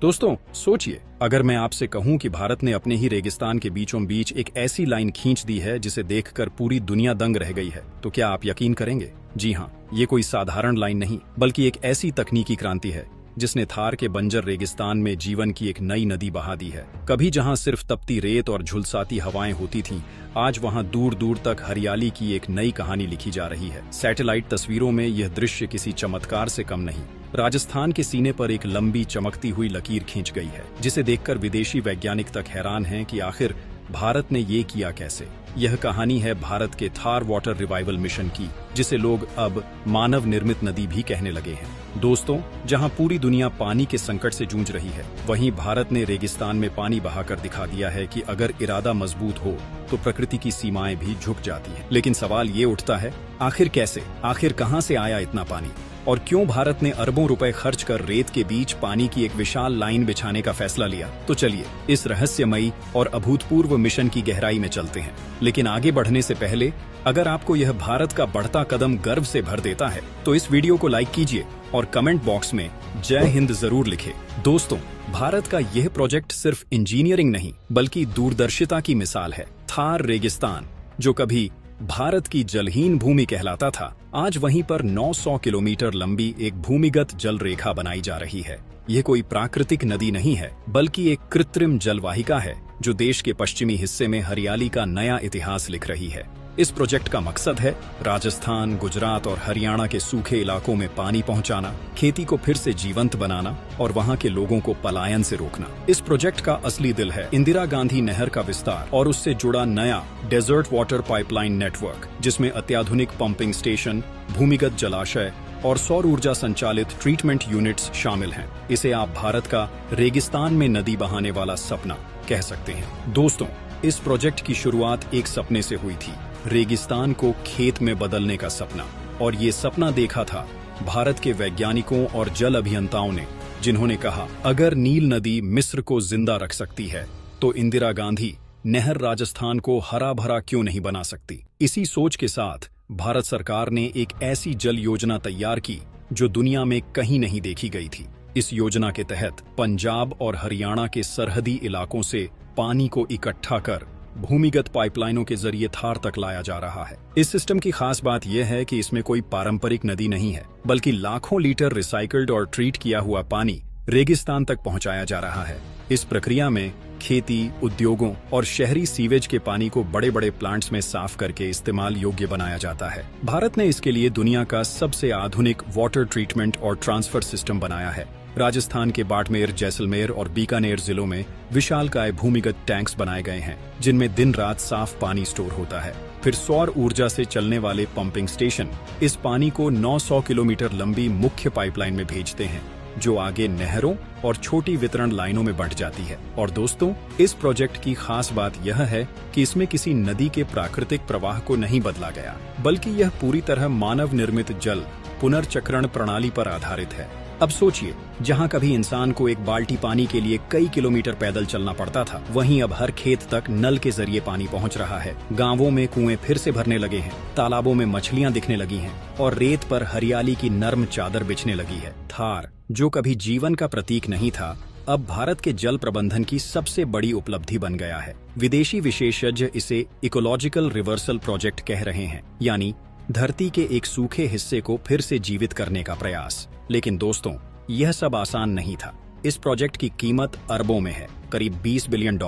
दोस्तों सोचिए, अगर मैं आपसे कहूं कि भारत ने अपने ही रेगिस्तान के बीचों बीच एक ऐसी लाइन खींच दी है जिसे देखकर पूरी दुनिया दंग रह गई है, तो क्या आप यकीन करेंगे? जी हाँ, ये कोई साधारण लाइन नहीं, बल्कि एक ऐसी तकनीकी क्रांति है जिसने थार के बंजर रेगिस्तान में जीवन की एक नई नदी बहा दी है। कभी जहां सिर्फ तपती रेत और झुलसाती हवाएं होती थीं, आज वहां दूर दूर तक हरियाली की एक नई कहानी लिखी जा रही है। सैटेलाइट तस्वीरों में यह दृश्य किसी चमत्कार से कम नहीं। राजस्थान के सीने पर एक लंबी चमकती हुई लकीर खींच गई है, जिसे देखकर विदेशी वैज्ञानिक तक हैरान हैं कि आखिर भारत ने ये किया कैसे। यह कहानी है भारत के थार वाटर रिवाइवल मिशन की, जिसे लोग अब मानव निर्मित नदी भी कहने लगे हैं। दोस्तों, जहां पूरी दुनिया पानी के संकट से जूझ रही है, वहीं भारत ने रेगिस्तान में पानी बहाकर दिखा दिया है कि अगर इरादा मजबूत हो तो प्रकृति की सीमाएं भी झुक जाती हैं। लेकिन सवाल ये उठता है, आखिर कैसे, आखिर कहां से आया इतना पानी, और क्यों भारत ने अरबों रुपए खर्च कर रेत के बीच पानी की एक विशाल लाइन बिछाने का फैसला लिया? तो चलिए इस रहस्यमयी और अभूतपूर्व मिशन की गहराई में चलते हैं। लेकिन आगे बढ़ने से पहले, अगर आपको यह भारत का बढ़ता कदम गर्व से भर देता है तो इस वीडियो को लाइक कीजिए और कमेंट बॉक्स में जय हिंद जरूर लिखें। दोस्तों, भारत का यह प्रोजेक्ट सिर्फ इंजीनियरिंग नहीं, बल्कि दूरदर्शिता की मिसाल है। थार रेगिस्तान, जो कभी भारत की जलहीन भूमि कहलाता था, आज वहीं पर 900 किलोमीटर लंबी एक भूमिगत जल रेखा बनाई जा रही है। यह कोई प्राकृतिक नदी नहीं है, बल्कि एक कृत्रिम जलवाहिका है जो देश के पश्चिमी हिस्से में हरियाली का नया इतिहास लिख रही है। इस प्रोजेक्ट का मकसद है राजस्थान, गुजरात और हरियाणा के सूखे इलाकों में पानी पहुंचाना, खेती को फिर से जीवंत बनाना और वहां के लोगों को पलायन से रोकना। इस प्रोजेक्ट का असली दिल है इंदिरा गांधी नहर का विस्तार और उससे जुड़ा नया डेजर्ट वाटर पाइपलाइन नेटवर्क, जिसमें अत्याधुनिक पंपिंग स्टेशन, भूमिगत जलाशय और सौर ऊर्जा संचालित ट्रीटमेंट यूनिट्स शामिल हैं। इसे आप भारत का रेगिस्तान में नदी बहाने वाला सपना कह सकते हैं। दोस्तों, इस प्रोजेक्ट की शुरुआत एक सपने से हुई थी, रेगिस्तान को खेत में बदलने का सपना। और ये सपना देखा था भारत के वैज्ञानिकों और जल अभियंताओं ने, जिन्होंने कहा, अगर नील नदी मिस्र को जिंदा रख सकती है तो इंदिरा गांधी नहर राजस्थान को हरा भरा क्यों नहीं बना सकती। इसी सोच के साथ भारत सरकार ने एक ऐसी जल योजना तैयार की जो दुनिया में कहीं नहीं देखी गई थी। इस योजना के तहत पंजाब और हरियाणा के सरहदी इलाकों से पानी को इकट्ठा कर भूमिगत पाइपलाइनों के जरिए थार तक लाया जा रहा है। इस सिस्टम की खास बात यह है कि इसमें कोई पारंपरिक नदी नहीं है, बल्कि लाखों लीटर रिसाइकल्ड और ट्रीट किया हुआ पानी रेगिस्तान तक पहुंचाया जा रहा है। इस प्रक्रिया में खेती, उद्योगों और शहरी सीवेज के पानी को बड़े बड़े प्लांट्स में साफ करके इस्तेमाल योग्य बनाया जाता है। भारत ने इसके लिए दुनिया का सबसे आधुनिक वाटर ट्रीटमेंट और ट्रांसफर सिस्टम बनाया है। राजस्थान के बाड़मेर, जैसलमेर और बीकानेर जिलों में विशालकाय भूमिगत टैंक्स बनाए गए हैं, जिनमें दिन रात साफ पानी स्टोर होता है। फिर सौर ऊर्जा से चलने वाले पंपिंग स्टेशन इस पानी को 900 किलोमीटर लंबी मुख्य पाइपलाइन में भेजते हैं, जो आगे नहरों और छोटी वितरण लाइनों में बंट जाती है। और दोस्तों, इस प्रोजेक्ट की खास बात यह है कि इसमें किसी नदी के प्राकृतिक प्रवाह को नहीं बदला गया, बल्कि यह पूरी तरह मानव निर्मित जल पुनर्चक्रण प्रणाली पर आधारित है। अब सोचिए, जहां कभी इंसान को एक बाल्टी पानी के लिए कई किलोमीटर पैदल चलना पड़ता था, वहीं अब हर खेत तक नल के जरिए पानी पहुंच रहा है। गांवों में कुएं फिर से भरने लगे हैं, तालाबों में मछलियां दिखने लगी हैं और रेत पर हरियाली की नर्म चादर बिछने लगी है। थार, जो कभी जीवन का प्रतीक नहीं था, अब भारत के जल प्रबंधन की सबसे बड़ी उपलब्धि बन गया है। विदेशी विशेषज्ञ इसे इकोलॉजिकल रिवर्सल प्रोजेक्ट कह रहे हैं, यानी धरती के एक सूखे हिस्से को फिर से जीवित करने का प्रयास। लेकिन दोस्तों, यह सब आसान नहीं था। इस प्रोजेक्ट की कीमत अरबों में है, करीब $20 बिलियन,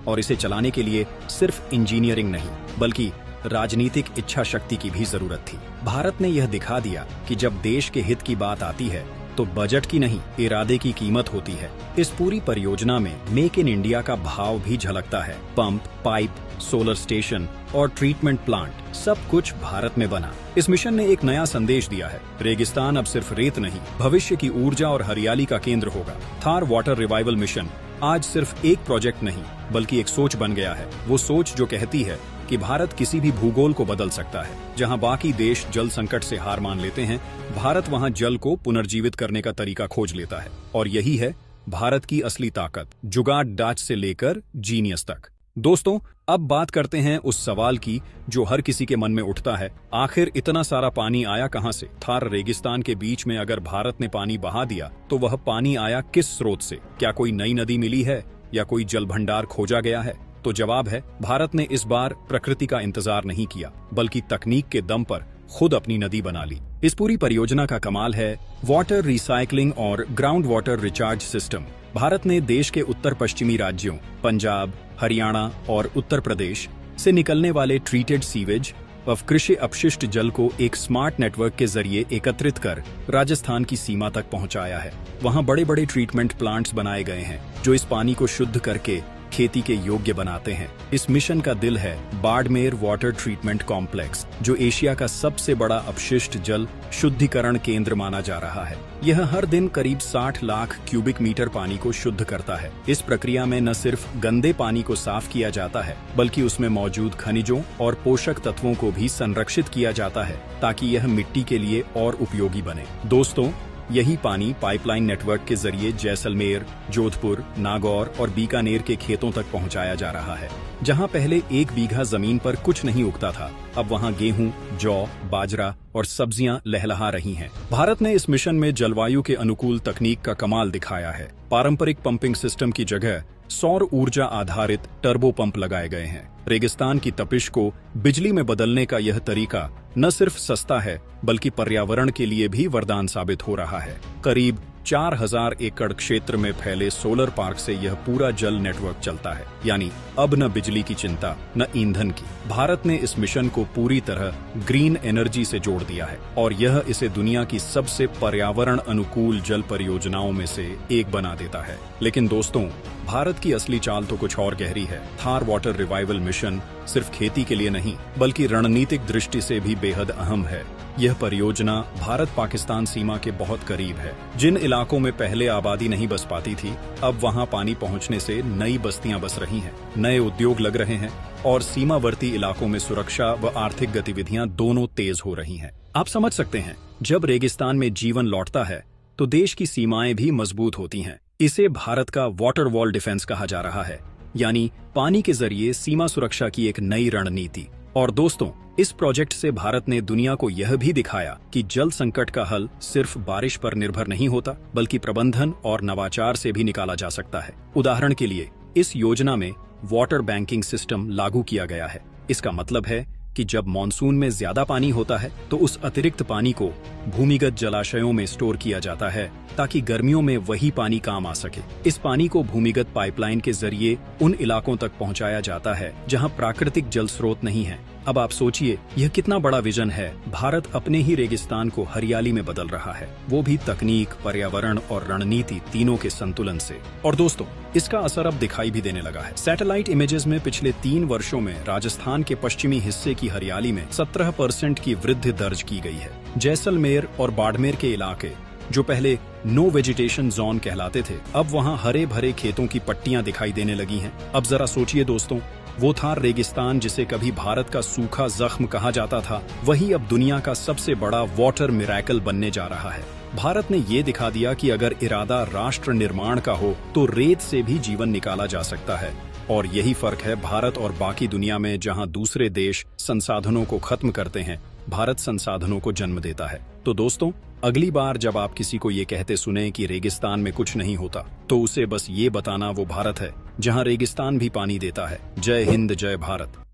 और इसे चलाने के लिए सिर्फ इंजीनियरिंग नहीं, बल्कि राजनीतिक इच्छा शक्ति की भी जरूरत थी। भारत ने यह दिखा दिया कि जब देश के हित की बात आती है तो बजट की नहीं, इरादे की कीमत होती है। इस पूरी परियोजना में मेक इन इंडिया का भाव भी झलकता है। पंप, पाइप, सोलर स्टेशन और ट्रीटमेंट प्लांट, सब कुछ भारत में बना। इस मिशन ने एक नया संदेश दिया है, रेगिस्तान अब सिर्फ रेत नहीं, भविष्य की ऊर्जा और हरियाली का केंद्र होगा। थार वाटर रिवाइवल मिशन आज सिर्फ एक प्रोजेक्ट नहीं, बल्कि एक सोच बन गया है। वो सोच जो कहती है कि भारत किसी भी भूगोल को बदल सकता है। जहां बाकी देश जल संकट से हार मान लेते हैं, भारत वहां जल को पुनर्जीवित करने का तरीका खोज लेता है। और यही है भारत की असली ताकत, जुगाड़ डाच से लेकर जीनियस तक। दोस्तों, अब बात करते हैं उस सवाल की जो हर किसी के मन में उठता है, आखिर इतना सारा पानी आया कहां से? थार रेगिस्तान के बीच में अगर भारत ने पानी बहा दिया तो वह पानी आया किस स्रोत से? क्या कोई नई नदी मिली है या कोई जल भंडार खोजा गया है? तो जवाब है, भारत ने इस बार प्रकृति का इंतजार नहीं किया, बल्कि तकनीक के दम पर खुद अपनी नदी बना ली। इस पूरी परियोजना का कमाल है वाटर रिसाइकलिंग और ground water recharge system. Bharat ने देश के उत्तर पश्चिमी राज्यों पंजाब, हरियाणा और उत्तर प्रदेश से निकलने वाले ट्रीटेड सीवेज व कृषि अपशिष्ट जल को एक स्मार्ट नेटवर्क के जरिए एकत्रित कर राजस्थान की सीमा तक पहुंचाया है। वहां बड़े बड़े ट्रीटमेंट प्लांट्स बनाए गए हैं जो इस पानी को शुद्ध करके खेती के योग्य बनाते हैं। इस मिशन का दिल है बाड़मेर वाटर ट्रीटमेंट कॉम्प्लेक्स, जो एशिया का सबसे बड़ा अपशिष्ट जल शुद्धिकरण केंद्र माना जा रहा है। यह हर दिन करीब 60 लाख क्यूबिक मीटर पानी को शुद्ध करता है। इस प्रक्रिया में न सिर्फ गंदे पानी को साफ किया जाता है, बल्कि उसमें मौजूद खनिजों और पोषक तत्वों को भी संरक्षित किया जाता है ताकि यह मिट्टी के लिए और उपयोगी बने। दोस्तों, यही पानी पाइपलाइन नेटवर्क के जरिए जैसलमेर, जोधपुर, नागौर और बीकानेर के खेतों तक पहुंचाया जा रहा है। जहां पहले 1 बीघा जमीन पर कुछ नहीं उगता था, अब वहां गेहूं, जौ, बाजरा और सब्जियां लहलहा रही हैं। भारत ने इस मिशन में जलवायु के अनुकूल तकनीक का कमाल दिखाया है। पारंपरिक पंपिंग सिस्टम की जगह सौर ऊर्जा आधारित टर्बो पंप लगाए गए हैं। रेगिस्तान की तपिश को बिजली में बदलने का यह तरीका न सिर्फ सस्ता है, बल्कि पर्यावरण के लिए भी वरदान साबित हो रहा है। करीब 4000 एकड़ क्षेत्र में फैले सोलर पार्क से यह पूरा जल नेटवर्क चलता है, यानी अब न बिजली की चिंता, न ईंधन की। भारत ने इस मिशन को पूरी तरह ग्रीन एनर्जी से जोड़ दिया है और यह इसे दुनिया की सबसे पर्यावरण अनुकूल जल परियोजनाओं में से एक बना देता है। लेकिन दोस्तों, भारत की असली चाल तो कुछ और गहरी है। थार वाटर रिवाइवल मिशन सिर्फ खेती के लिए नहीं, बल्कि रणनीतिक दृष्टि से भी बेहद अहम है। यह परियोजना भारत पाकिस्तान सीमा के बहुत करीब है। जिन इलाकों में पहले आबादी नहीं बस पाती थी, अब वहां पानी पहुंचने से नई बस्तियां बस रही हैं, नए उद्योग लग रहे हैं और सीमावर्ती इलाकों में सुरक्षा व आर्थिक गतिविधियां दोनों तेज हो रही हैं। आप समझ सकते हैं, जब रेगिस्तान में जीवन लौटता है तो देश की सीमाएं भी मजबूत होती हैं। इसे भारत का वाटर वॉल डिफेंस कहा जा रहा है, यानी पानी के जरिए सीमा सुरक्षा की एक नई रणनीति। और दोस्तों, इस प्रोजेक्ट से भारत ने दुनिया को यह भी दिखाया कि जल संकट का हल सिर्फ बारिश पर निर्भर नहीं होता, बल्कि प्रबंधन और नवाचार से भी निकाला जा सकता है। उदाहरण के लिए, इस योजना में वाटर बैंकिंग सिस्टम लागू किया गया है। इसका मतलब है कि जब मॉनसून में ज्यादा पानी होता है तो उस अतिरिक्त पानी को भूमिगत जलाशयों में स्टोर किया जाता है ताकि गर्मियों में वही पानी काम आ सके। इस पानी को भूमिगत पाइपलाइन के जरिए उन इलाकों तक पहुंचाया जाता है जहां प्राकृतिक जल स्रोत नहीं है। अब आप सोचिए, यह कितना बड़ा विजन है। भारत अपने ही रेगिस्तान को हरियाली में बदल रहा है, वो भी तकनीक, पर्यावरण और रणनीति तीनों के संतुलन से। और दोस्तों, इसका असर अब दिखाई भी देने लगा है। सैटेलाइट इमेजेस में पिछले 3 वर्षों में राजस्थान के पश्चिमी हिस्से की हरियाली में 17% की वृद्धि दर्ज की गई है। जैसलमेर और बाड़मेर के इलाके, जो पहले नो वेजिटेशन जोन कहलाते थे, अब वहां हरे भरे खेतों की पट्टियां दिखाई देने लगी हैं। अब जरा सोचिए दोस्तों, वो थार रेगिस्तान जिसे कभी भारत का सूखा जख्म कहा जाता था, वही अब दुनिया का सबसे बड़ा वाटर मिरेकल बनने जा रहा है। भारत ने ये दिखा दिया कि अगर इरादा राष्ट्र निर्माण का हो तो रेत से भी जीवन निकाला जा सकता है। और यही फर्क है भारत और बाकी दुनिया में, जहां दूसरे देश संसाधनों को खत्म करते हैं, भारत संसाधनों को जन्म देता है। तो दोस्तों, अगली बार जब आप किसी को ये कहते सुने कि रेगिस्तान में कुछ नहीं होता, तो उसे बस ये बताना वो भारत है जहां रेगिस्तान भी पानी देता है। जय हिंद, जय भारत।